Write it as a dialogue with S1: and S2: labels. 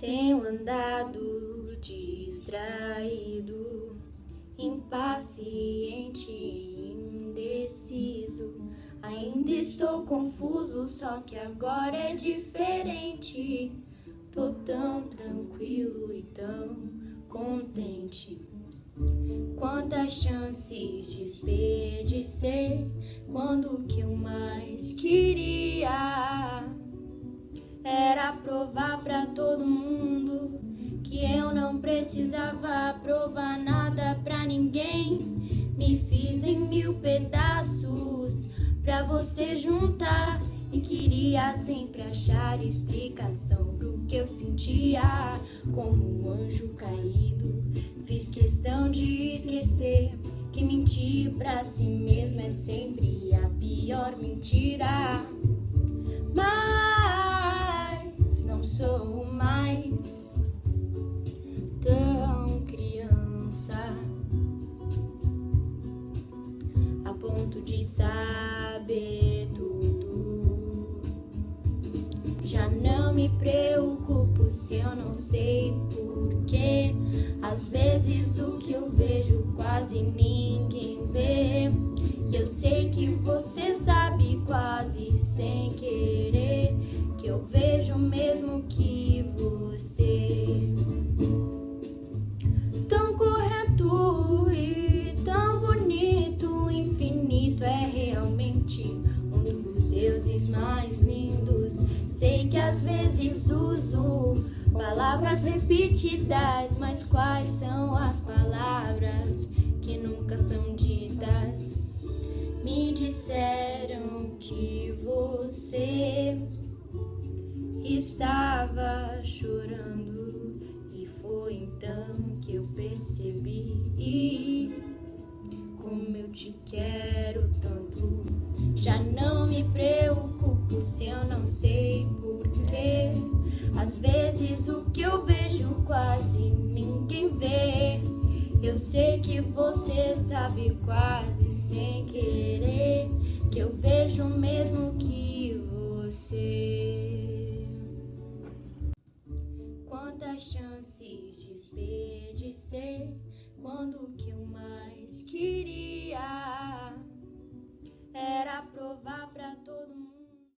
S1: Tenho andado distraído, impaciente e indeciso. Ainda estou confuso, só que agora é diferente. Tô tão tranquilo e tão contente. Quantas chances desperdicei quando o que eu mais queria era provar pra todo mundo que eu não precisava provar nada pra ninguém. Me fiz em 1000 pedaços pra você juntar e queria sempre achar explicação pro que eu sentia. Como um anjo caído, fiz questão de esquecer que mentir pra si mesmo é sempre a pior mentira. Mas não sou mais tão criança a ponto de saber tudo. Já não me preocupo se eu não sei porquê. Às vezes o que eu vejo quase ninguém vê. E eu sei que você sabe quase sem querer que eu vejo mesmo que você. Tão correto e tão bonito, infinito é realmente um dos deuses mais lindos. Sei que às vezes uso palavras repetidas, mas quais são as palavras que nunca são ditas? Me disseram que você estava chorando e foi então que eu percebi como eu te quero tanto. Já não me preocupo se eu não sei porquê. Às vezes o que eu vejo quase ninguém vê. Eu sei que você sabe quase sem querer que eu vejo mesmo que você. Quantas chances desperdicei quando o que eu mais queria era provar pra